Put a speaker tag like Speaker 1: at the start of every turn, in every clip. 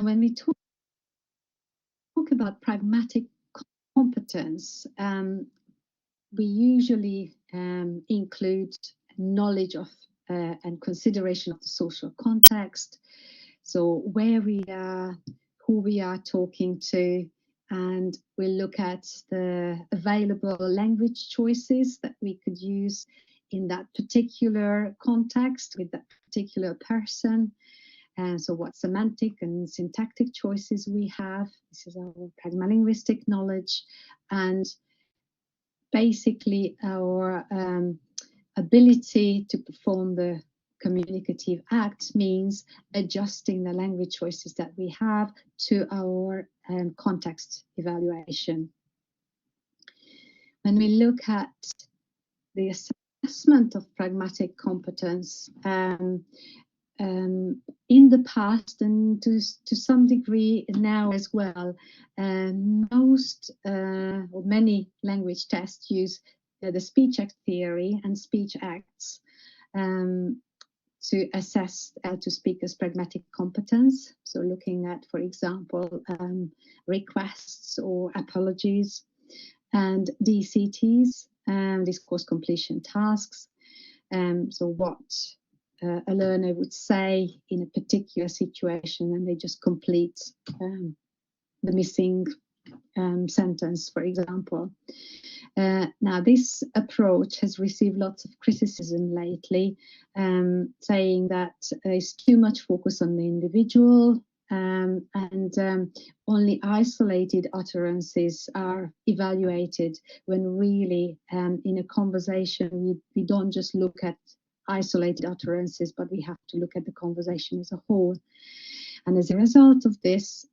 Speaker 1: when we talk about pragmatic competence, we usually include knowledge of and consideration of the social context. So where we are, who we are talking to, and we'll look at the available language choices that we could use in that particular context with that particular person. And so what semantic and syntactic choices we have. This is our pragmalinguistic knowledge. And basically our ability to perform the communicative act means adjusting the language choices that we have to our context evaluation. When we look at the assessment of pragmatic competence, in the past and to some degree now as well, most or many language tests use the speech act theory and speech acts to assess to speakers' pragmatic competence. So looking at, for example, requests or apologies, and DCTs, discourse completion tasks. So what a learner would say in a particular situation, and they just complete the missing sentence, for example. Now, this approach has received lots of criticism lately, saying that there's too much focus on the individual, and only isolated utterances are evaluated, when really in a conversation we don't just look at isolated utterances, but we have to look at the conversation as a whole. And as a result of this,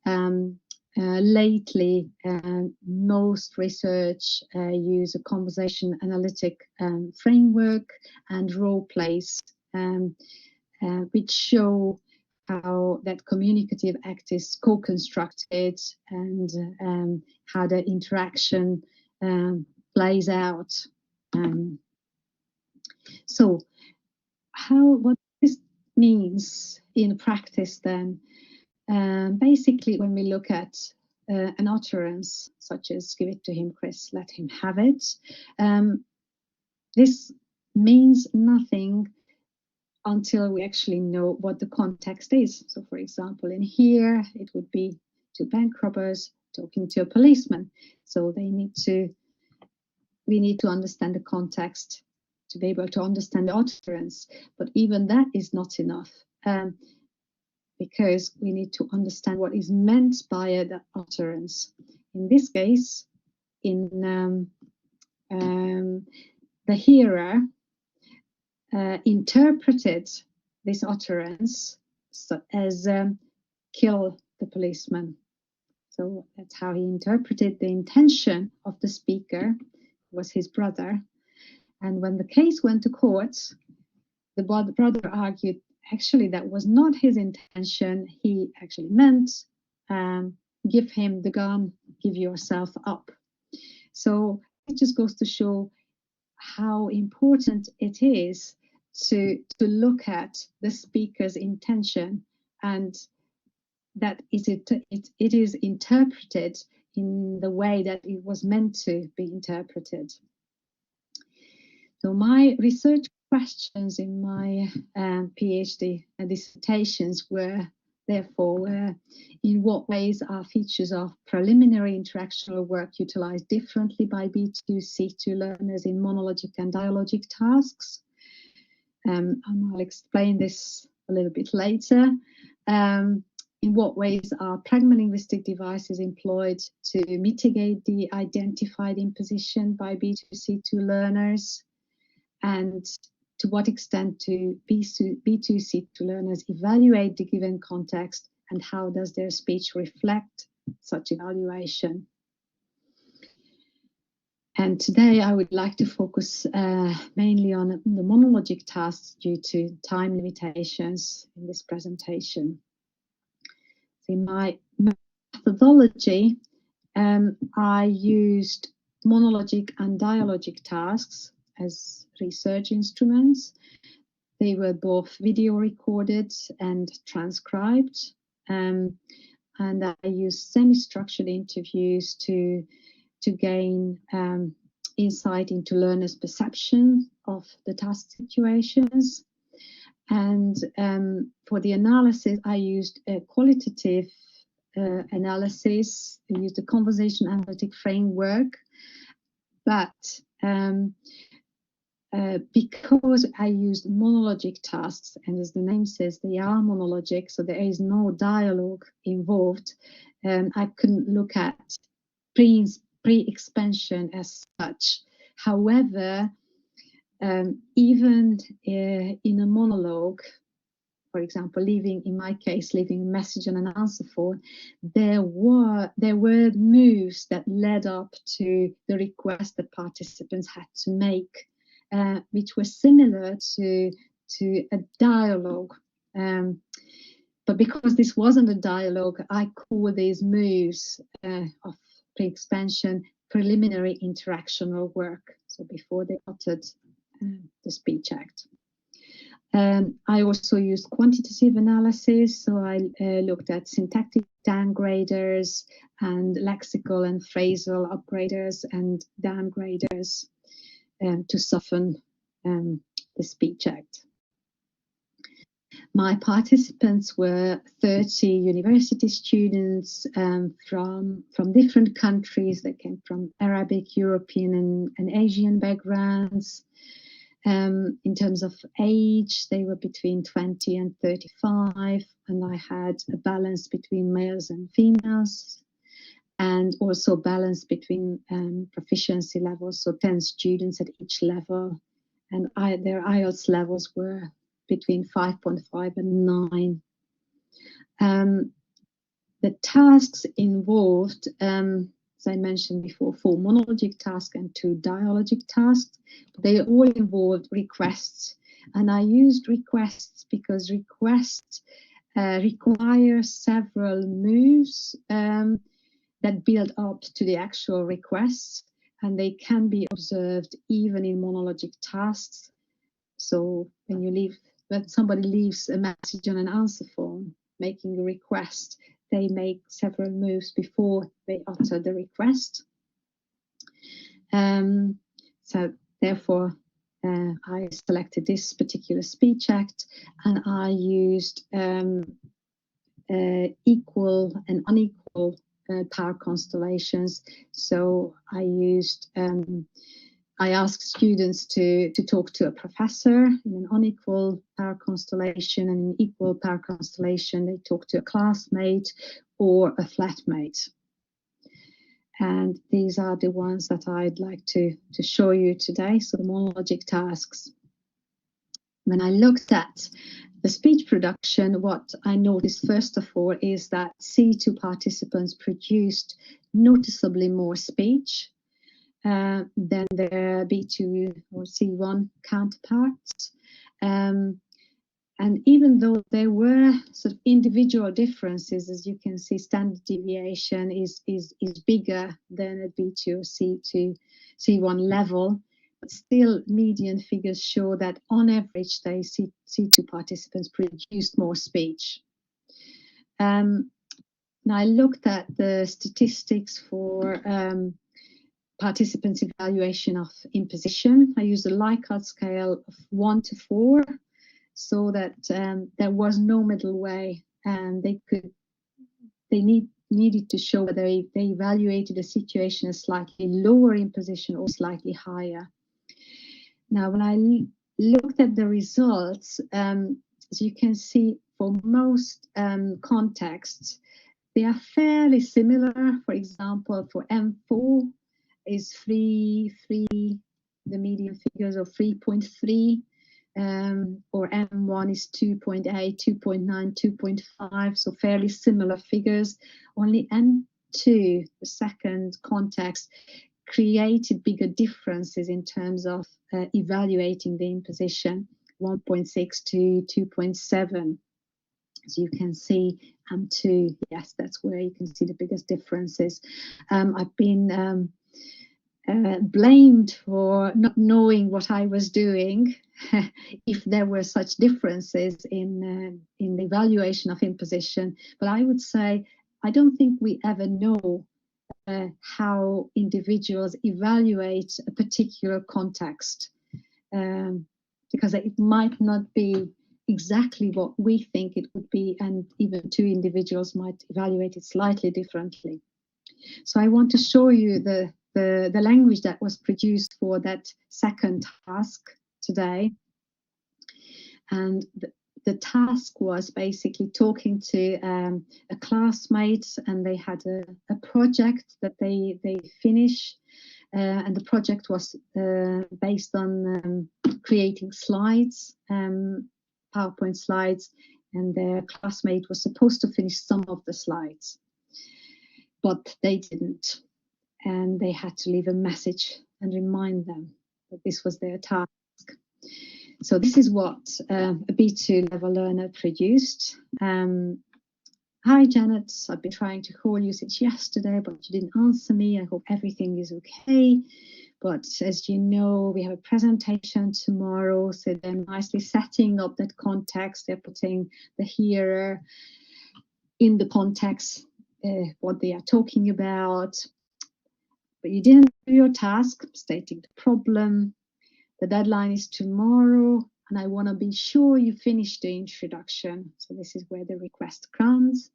Speaker 1: lately most research use a conversation analytic framework and role plays, which show how that communicative act is co-constructed and how the interaction plays out. So what this means in practice then, basically when we look at an utterance such as "give it to him, Chris, let him have it," this means nothing until we actually know what the context is. So for example, in here it would be two bank robbers talking to a policeman. So we need to understand the context to be able to understand the utterance. But even that is not enough, because we need to understand what is meant by the utterance. In this case, the hearer interpreted this utterance as kill the policeman. So that's how he interpreted the intention of the speaker, who was his brother. And when the case went to court, the brother argued, actually, that was not his intention. He actually meant, give him the gun, give yourself up. So it just goes to show how important it is to look at the speaker's intention, and that it is interpreted in the way that it was meant to be interpreted. So my research questions in my PhD dissertations were therefore, in what ways are features of preliminary interactional work utilized differently by B2-C2 learners in monologic and dialogic tasks? And I'll explain this a little bit later. In what ways are pragmalinguistic devices employed to mitigate the identified imposition by B2-C2 learners? And to what extent do B2-C2 learners evaluate the given context, and how does their speech reflect such evaluation? And today I would like to focus mainly on the monologic tasks due to time limitations in this presentation. In my methodology, I used monologic and dialogic tasks as research instruments. They were both video recorded and transcribed. and I used semi-structured interviews to gain insight into learners' perception of the task situations. And for the analysis, I used a qualitative analysis. I used a conversation analytic framework, but because I used monologic tasks, and as the name says, they are monologic, so there is no dialogue involved, I couldn't look at pre-expansion as such. However, even in a monologue, for example, in my case, leaving a message and an answer phone, there were moves that led up to the request that participants had to make, which were similar to a dialogue. But because this wasn't a dialogue, I call these moves of pre-expansion preliminary interactional work, so before they uttered the speech act. I also used quantitative analysis, so I looked at syntactic downgraders and lexical and phrasal upgraders and downgraders to soften the speech act. My participants were 30 university students from different countries. They came from Arabic, European, and Asian backgrounds. In terms of age, they were between 20 and 35, and I had a balance between males and females, and also balance between proficiency levels, so 10 students at each level, and their IELTS levels were between 5.5 and 9. The tasks involved, as I mentioned before, 4 monologic tasks and 2 dialogic tasks. They all involved requests, and I used requests because requests require several moves that build up to the actual requests, and they can be observed even in monologic tasks. So when somebody leaves a message on an answer phone making a request, they make several moves before they utter the request. So therefore, I selected this particular speech act, and I used equal and unequal power constellations. So I asked students to talk to a professor in an unequal power constellation, and in an equal power constellation, they talk to a classmate or a flatmate. And these are the ones that I'd like to show you today, so the monologic tasks. When I looked at the speech production, what I noticed first of all is that C2 participants produced noticeably more speech than their B2 or C1 counterparts. And even though there were sort of individual differences, as you can see, standard deviation is bigger than at B2 or C2, C1 level, but still median figures show that on average, C2 participants produced more speech. Now I looked at the statistics for participants' evaluation of imposition. I used a Likert scale of 1 to 4, so that there was no middle way, and they needed to show whether they evaluated a situation as slightly lower imposition or slightly higher. Now, when I looked at the results, as you can see, for most contexts, they are fairly similar. For example, for M4 is 3, the median figures of 3.3, or M1 is 2.8, 2.9, 2.5, so fairly similar figures. Only M2, the second context, created bigger differences in terms of evaluating the imposition, 1.6 to 2.7. As you can see, M2, yes, that's where you can see the biggest differences. I've been blamed for not knowing what I was doing if there were such differences in the evaluation of imposition. But I would say I don't think we ever know how individuals evaluate a particular context, because it might not be exactly what we think it would be, and even two individuals might evaluate it slightly differently. So I want to show you the language that was produced for that second task today. And the task was basically talking to a classmate, and they had a project that they finished, and the project was based on creating slides, PowerPoint slides, and their classmate was supposed to finish some of the slides, but they didn't, and they had to leave a message and remind them that this was their task. So this is what a B2 level learner produced. Hi Janet, I've been trying to call you since yesterday, but you didn't answer me. I hope everything is okay. But as you know, we have a presentation tomorrow, so they're nicely setting up that context. They're putting the hearer in the context, what they are talking about. But you didn't do your task, stating the problem. The deadline is tomorrow, and I want to be sure you finish the introduction. So this is where the request comes.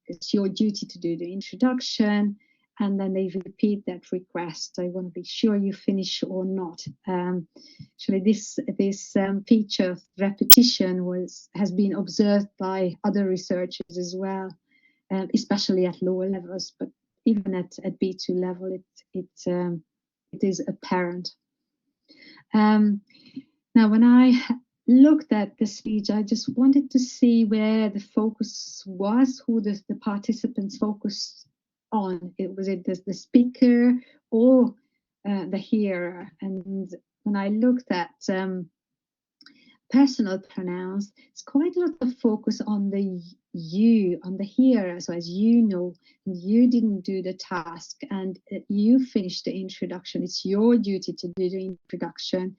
Speaker 1: It's your duty to do the introduction, and then they repeat that request. I want to be sure you finish or not. Actually, this feature of repetition has been observed by other researchers as well, especially at lower levels, but even at B2 level, it is apparent. Now, when I looked at the speech, I just wanted to see where the focus was, who the participants focused on. Was it the speaker or the hearer? And when I looked at personal pronouns, it's quite a lot of focus on the you, on the hearer. So as you know, you didn't do the task and you finished the introduction. It's your duty to do the introduction,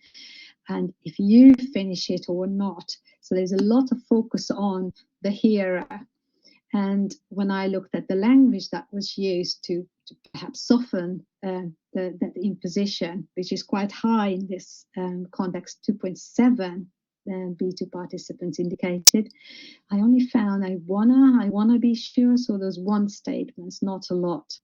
Speaker 1: and if you finish it or not. So there's a lot of focus on the hearer. And when I looked at the language that was used to perhaps soften the imposition, which is quite high in this context, 2.7 B2 participants indicated, I only found I wanna be sure. So those one statements, not a lot.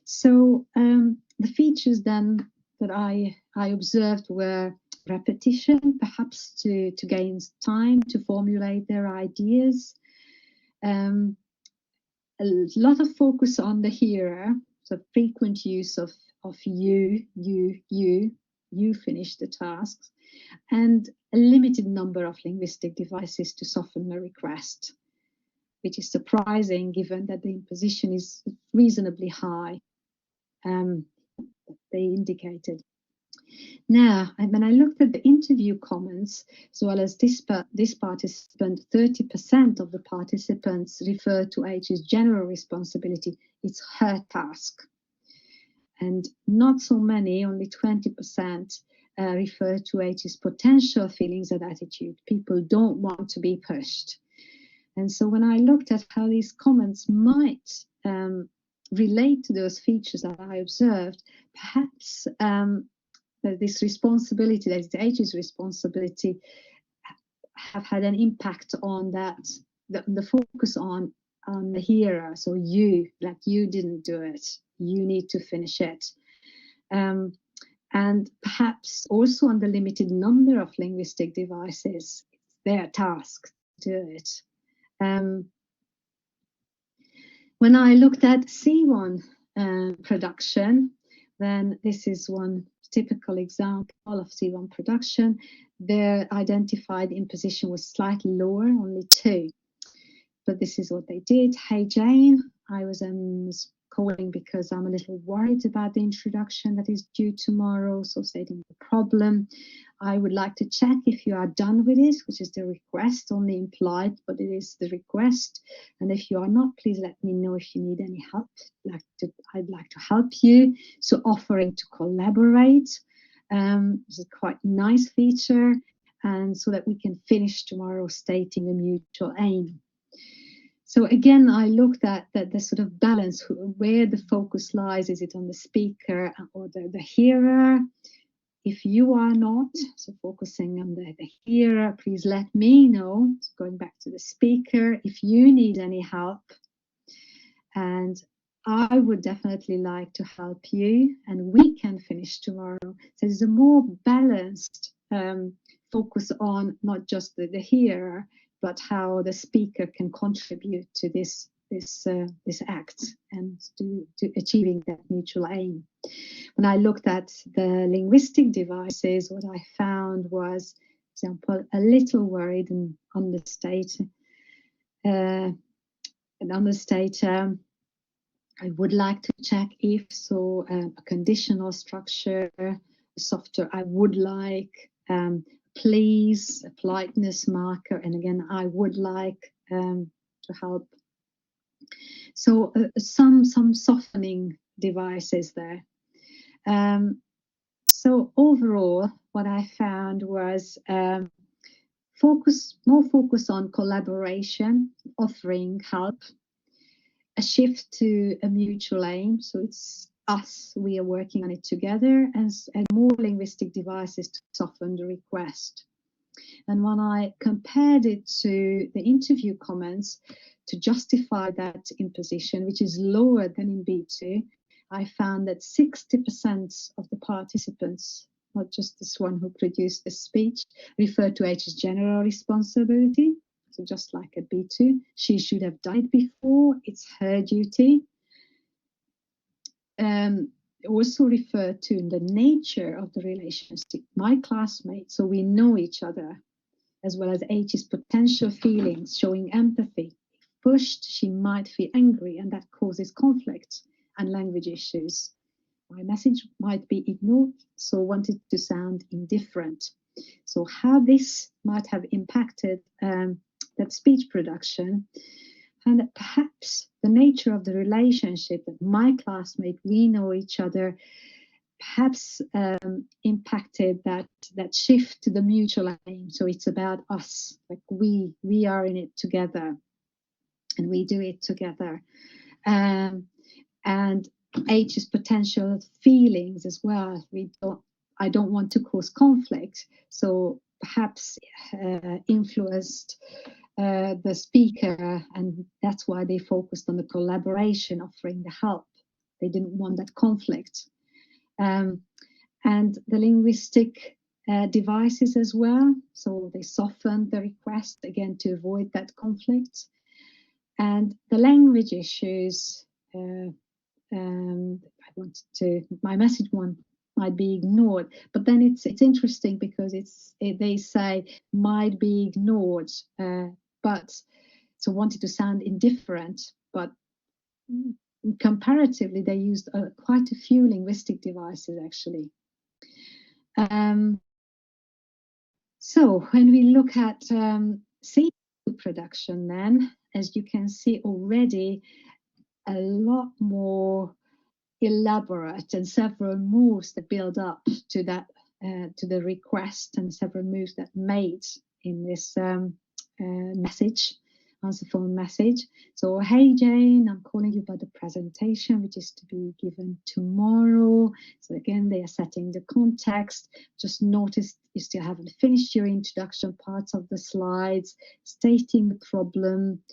Speaker 1: So the features then that I observed were repetition, perhaps to gain time to formulate their ideas. A lot of focus on the hearer, so frequent use of you finish the tasks, and a limited number of linguistic devices to soften the request, which is surprising given that the imposition is reasonably high, they indicated. Now, when I looked at the interview comments, as well as this participant, 30% of the participants refer to H's general responsibility. It's her task. And not so many, only 20%, refer to H's potential feelings and attitude. People don't want to be pushed. And so when I looked at how these comments might relate to those features that I observed, perhaps this responsibility, that is H's responsibility, have had an impact on that, the focus on the hearer. So you, like you didn't do it, you need to finish it. And perhaps also on the limited number of linguistic devices, it's their task to do it. When I looked at C1 production, then this is one typical example of C1 production. Their identified imposition was slightly lower, only 2. But this is what they did. Hey Jane, I was calling because I'm a little worried about the introduction that is due tomorrow, so stating the problem. I would like to check if you are done with it, which is the request, only implied, but it is the request. And if you are not, please let me know if you need any help. I'd like to help you. So offering to collaborate. This is quite a nice feature, and so that we can finish tomorrow stating a mutual aim. So again, I looked at the sort of balance, where the focus lies. Is it on the speaker or the hearer? If you are not, so focusing on the hearer, please let me know. So going back to the speaker, if you need any help, and I would definitely like to help you, and we can finish tomorrow. So there's a more balanced focus on not just the hearer, but how the speaker can contribute to this act and to achieving that mutual aim. When I looked at the linguistic devices, what I found was, for example, a little worried and understate. I would like to check if so a conditional structure, a softer I would like, please, a politeness marker, and again, I would like to help. So some softening devices there. So overall, what I found was more focus on collaboration, offering help, a shift to a mutual aim. So it's us, we are working on it together, and more linguistic devices to soften the request. And when I compared it to the interview comments to justify that imposition, which is lower than in B2, I found that 60% of the participants, not just this one who produced the speech, referred to H as general responsibility. So just like at B2, she should have done it before, it's her duty. Also referred to the nature of the relationship, my classmate, so we know each other, as well as H's potential feelings, showing empathy. If pushed, she might feel angry, and that causes conflict and language issues. My message might be ignored, so wanted to sound indifferent. So how this might have impacted that speech production, and that perhaps the nature of the relationship, that my classmate, we know each other, perhaps impacted that shift to the mutual aim. So it's about us, like we are in it together, and we do it together. And H's potential feelings as well. I don't want to cause conflict, so perhaps influenced the speaker, and that's why they focused on the collaboration, offering the help. They didn't want that conflict. And the linguistic devices as well, so they softened the request again to avoid that conflict. And the language issues, my message one might be ignored, but then it's interesting because they say might be ignored, but so wanted to sound indifferent, but comparatively they used quite a few linguistic devices actually. So when we look at C2 production, then as you can see already, a lot more elaborate and several moves that build up to that to the request, and several moves that made in this message, answer phone message. So, hey Jane, I'm calling you about the presentation which is to be given tomorrow. So again, they are setting the context. Just noticed you still haven't finished your introduction parts of the slides, stating the problem.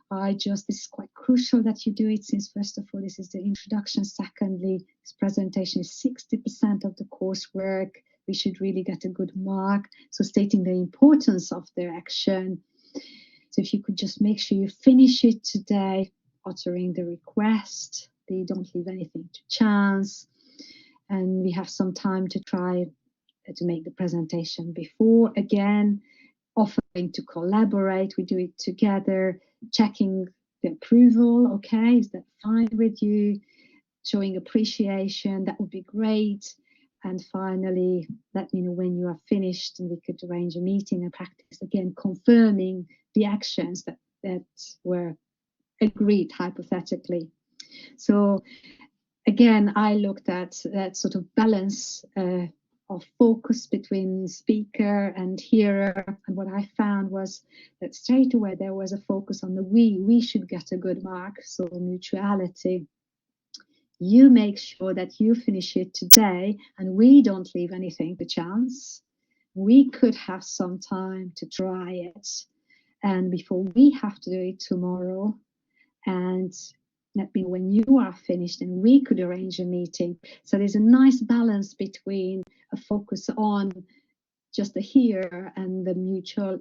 Speaker 1: This is quite crucial that you do it, since first of all, this is the introduction. Secondly, this presentation is 60% of the coursework. We should really get a good mark. So stating the importance of their action. So if you could just make sure you finish it today, uttering the request, that you don't leave anything to chance. And we have some time to try to make the presentation before. Again, offering to collaborate, we do it together, checking the approval, okay, is that fine with you, showing appreciation, that would be great. And finally, let me know when you are finished and we could arrange a meeting and practice again, confirming the actions that were agreed hypothetically. So again, I looked at that sort of balance of focus between speaker and hearer. And what I found was that straight away there was a focus on the we should get a good mark, so mutuality. You make sure that you finish it today and we don't leave anything to chance. We could have some time to try it, and before we have to do it tomorrow, and let me know when you are finished and we could arrange a meeting. So there's a nice balance between a focus on just the here and the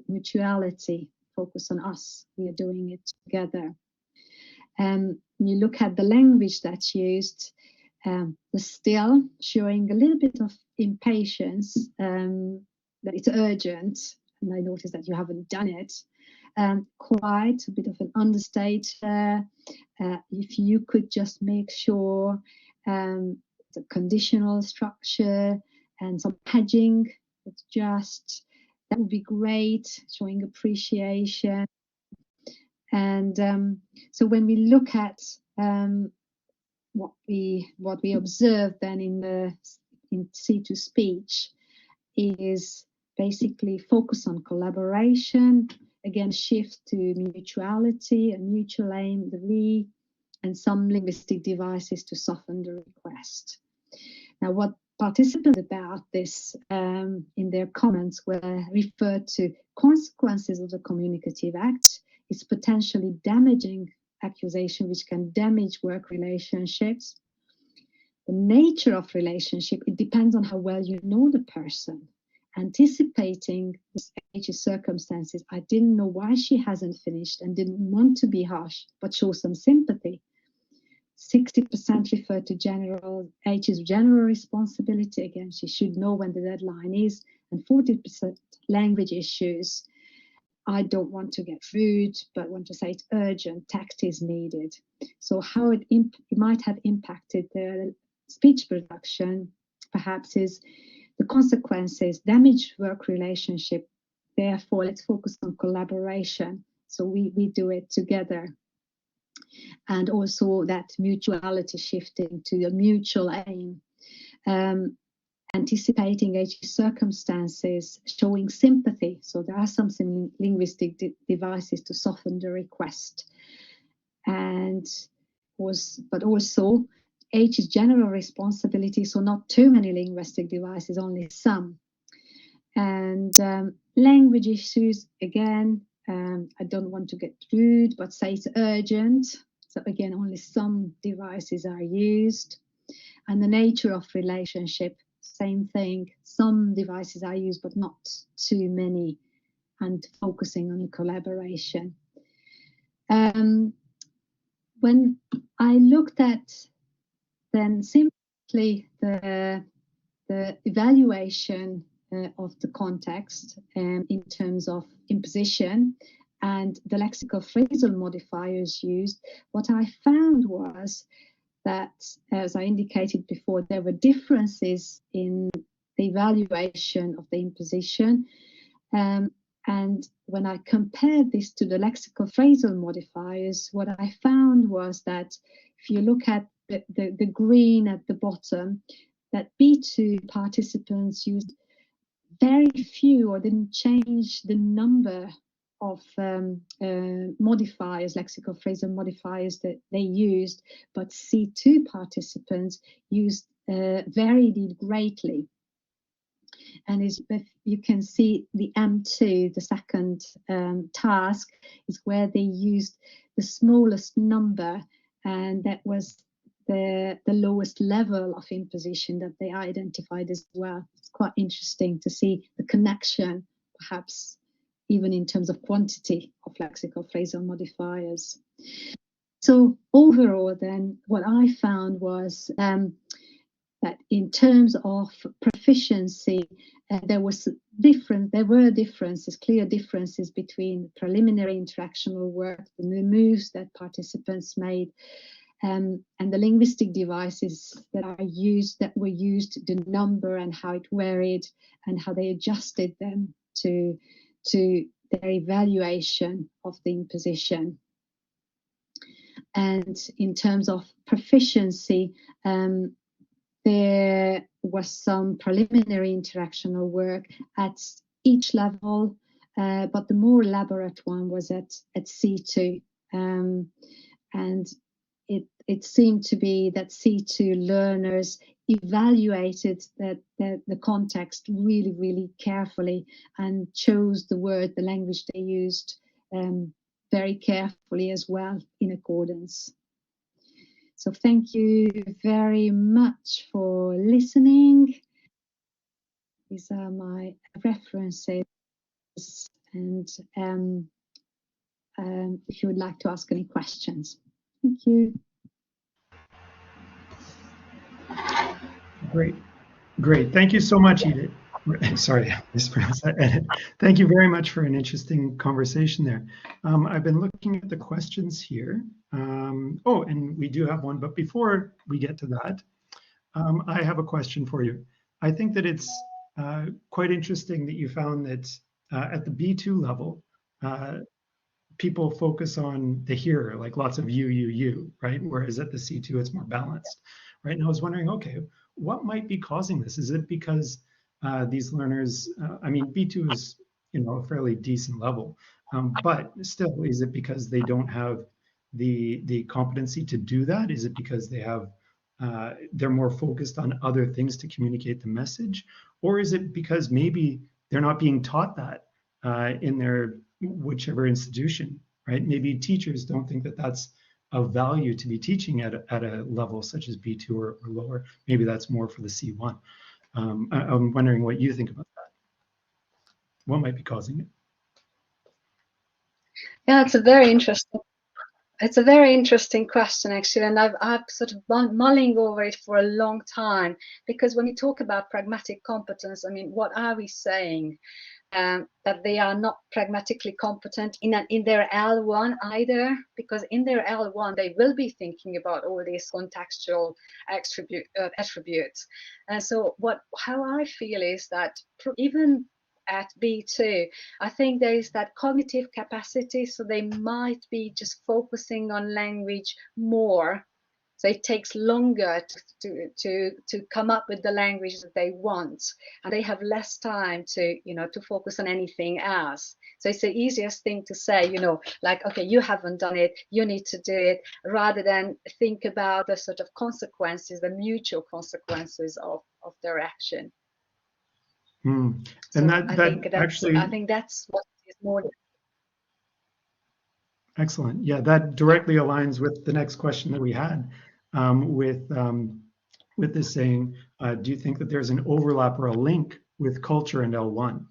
Speaker 1: mutuality, focus on us, we are doing it together. You look at the language that's used, the still showing a little bit of impatience, that it's urgent, and I noticed that you haven't done it. Quite a bit of an understatement. If you could just make sure the conditional structure and some hedging, it's just, that would be great, showing appreciation. And so when we look at what we observe then in C2 speech is basically focus on collaboration, again shift to mutuality, a mutual aim, the we, and some linguistic devices to soften the request. Now, what participants about this in their comments were referred to consequences of the communicative act. It's potentially damaging accusation, which can damage work relationships. The nature of relationship, it depends on how well you know the person. Anticipating this H's circumstances, I didn't know why she hasn't finished and didn't want to be harsh, but show some sympathy. 60% refer to H's general responsibility. Again, she should know when the deadline is. And 40% language issues. I don't want to get rude, but want to say it's urgent, tact is needed. So how it might have impacted the speech production, perhaps, is the consequences, damage work relationship. Therefore, let's focus on collaboration. So we do it together. And also that mutuality shifting to a mutual aim. Anticipating H's circumstances, showing sympathy. So there are some linguistic devices to soften the request. But also H's general responsibility, so not too many linguistic devices, only some. And language issues, again, I don't want to get rude, but say it's urgent. So again, only some devices are used. And the nature of relationship, same thing. Some devices are used, but not too many, and focusing on collaboration. When I looked at then simply the evaluation of the context in terms of imposition and the lexical phrasal modifiers used, what I found was that, as I indicated before, there were differences in the evaluation of the imposition. And when I compared this to the lexical phrasal modifiers, what I found was that if you look at the green at the bottom, that B2 participants used very few or didn't change the number of modifiers, lexical phrasal modifiers that they used, but C2 participants used varied it greatly. And if you can see the M2, the second task, is where they used the smallest number, and that was the lowest level of imposition that they identified as well. It's quite interesting to see the connection, perhaps even in terms of quantity of lexical phrasal modifiers. So overall then, what I found was that in terms of proficiency, there were differences, clear differences between preliminary interactional work, the moves that participants made, and the linguistic devices that were used, the number and how it varied, and how they adjusted them to their evaluation of the imposition. And in terms of proficiency, there was some preliminary interactional work at each level, but the more elaborate one was at C2. And it seemed to be that C2 learners evaluated the context really, really carefully and chose the word, the language they used very carefully as well in accordance. So thank you very much for listening. These are my references, and if you would like to ask any questions. Thank you.
Speaker 2: Great. Thank you so much, Edith. Sorry, I mispronounced that. Thank you very much for an interesting conversation there. I've been looking at the questions here. Oh, and we do have one, but before we get to that, I have a question for you. I think that it's quite interesting that you found that at the B2 level, people focus on the hearer, like lots of you, right? Whereas at the C2, it's more balanced, right? And I was wondering, okay, what might be causing this? Is it because these learners, I mean, B2 is, a fairly decent level, but still, is it because they don't have the competency to do that? Is it because they have, they're more focused on other things to communicate the message? Or is it because maybe they're not being taught that in their whichever institution, right? Maybe teachers don't think that that's of value to be teaching at a level such as B2 or lower. Maybe that's more for the C1. I'm wondering what you think about that. What might be causing it?
Speaker 3: Yeah, it's a very interesting question, actually, and I've sort of mulling over it for a long time, because when we talk about pragmatic competence, I mean, what are we saying? That they are not pragmatically competent in their L1 either, because in their L1 they will be thinking about all these contextual attributes. And so how I feel is that even at B2, I think there is that cognitive capacity, so they might be just focusing on language more. So it takes longer to come up with the language that they want, and they have less time to focus on anything else. So it's the easiest thing to say, like, okay, you haven't done it, you need to do it, rather than think about the sort of consequences, the mutual consequences of their action.
Speaker 2: And
Speaker 3: so
Speaker 2: I
Speaker 3: think that's what is more.
Speaker 2: Excellent. Yeah, that directly aligns with the next question that we had with this saying, do you think that there's an overlap or a link with culture and L1?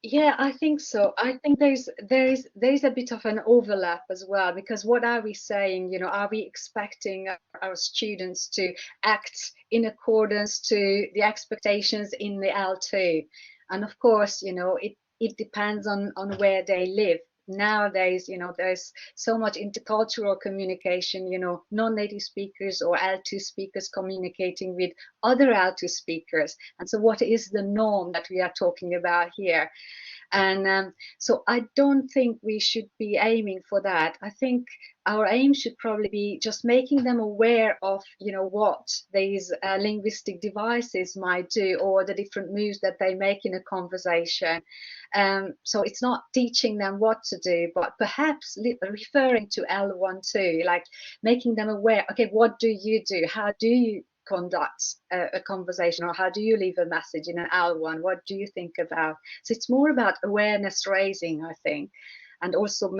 Speaker 3: Yeah, I think so. I think there's a bit of an overlap as well, because what are we saying? Are we expecting our students to act in accordance to the expectations in the L2? And of course, it depends on where they live. Nowadays, there's so much intercultural communication, non-native speakers or L2 speakers communicating with other L2 speakers. And so what is the norm that we are talking about here? And so I don't think we should be aiming for that. I think our aim should probably be just making them aware of, what these linguistic devices might do, or the different moves that they make in a conversation. So it's not teaching them what to do, but perhaps referring to L1 too, like making them aware, okay, what do you do? How do you conduct a conversation, or how do you leave a message in an L1? What do you think about? So it's more about awareness raising, I think, and also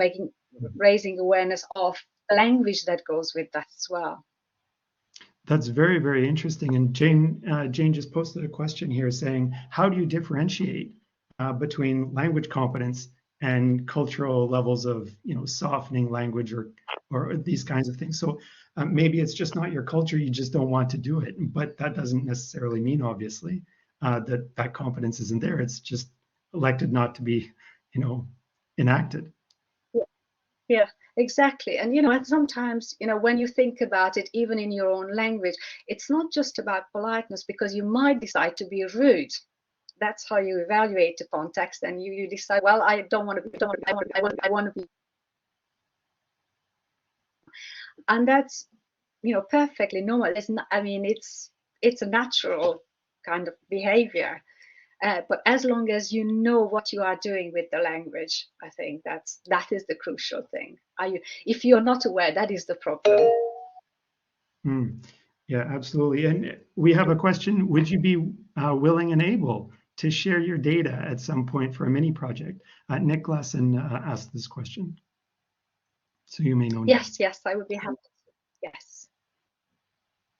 Speaker 3: raising awareness of the language that goes with that as well.
Speaker 2: That's very, very interesting. And Jane just posted a question here saying, how do you differentiate between language competence and cultural levels of, softening language or these kinds of things? So maybe it's just not your culture, you just don't want to do it. But that doesn't necessarily mean, obviously, that competence isn't there. It's just elected not to be, enacted.
Speaker 3: Yeah, exactly. And sometimes, when you think about it, even in your own language, it's not just about politeness, because you might decide to be rude. That's how you evaluate the context, and you decide, well, I don't want to be, I want to be. And that's perfectly normal. It's not, I mean, it's a natural kind of behavior. But as long as you know what you are doing with the language, I think that is the crucial thing. If you're not aware, that is the problem.
Speaker 2: Yeah, absolutely. And we have a question. Would you be willing and able to share your data at some point for a mini project? Nick Glasson asked this question. So you may know.
Speaker 3: Yes, I would be happy. Yes.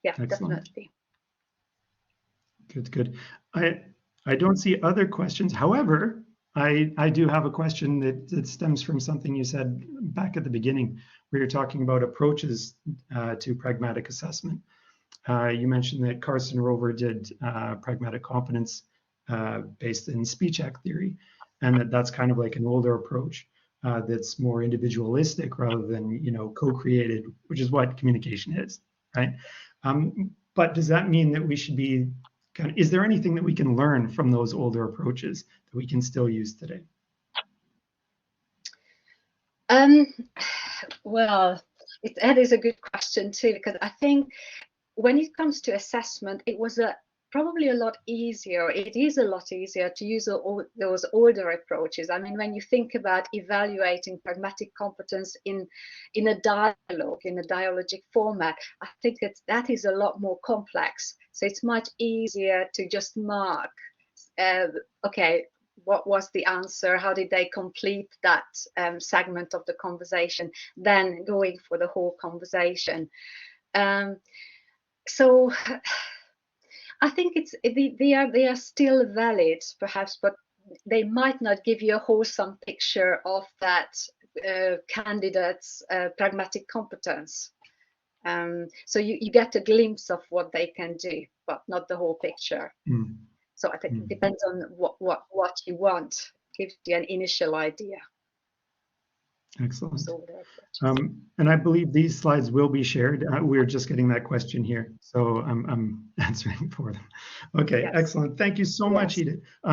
Speaker 3: Yeah,
Speaker 2: excellent.
Speaker 3: Definitely.
Speaker 2: Good. I don't see other questions. However, I do have a question that stems from something you said back at the beginning, where you're talking about approaches to pragmatic assessment. You mentioned that Carson Rover did pragmatic competence based in speech act theory, and that's kind of like an older approach that's more individualistic rather than co-created, which is what communication is, right? But does that mean that we should be is there anything that we can learn from those older approaches that we can still use today?
Speaker 3: Well, that is a good question too, because I think when it comes to assessment, it was probably a lot easier. It is a lot easier to use those older approaches. I mean, when you think about evaluating pragmatic competence in a dialogue, in a dialogic format, I think that is a lot more complex. So it's much easier to just mark, okay, what was the answer? How did they complete that segment of the conversation? Then going for the whole conversation. So I think they are still valid, perhaps, but they might not give you a wholesome picture of that candidate's pragmatic competence. So you get a glimpse of what they can do, but not the whole picture. So I think it depends on what you want. Gives you an initial idea.
Speaker 2: Excellent. And I believe these slides will be shared. We're just getting that question here, so I'm answering for them. Okay, yes. Excellent. Thank you so much, Edith.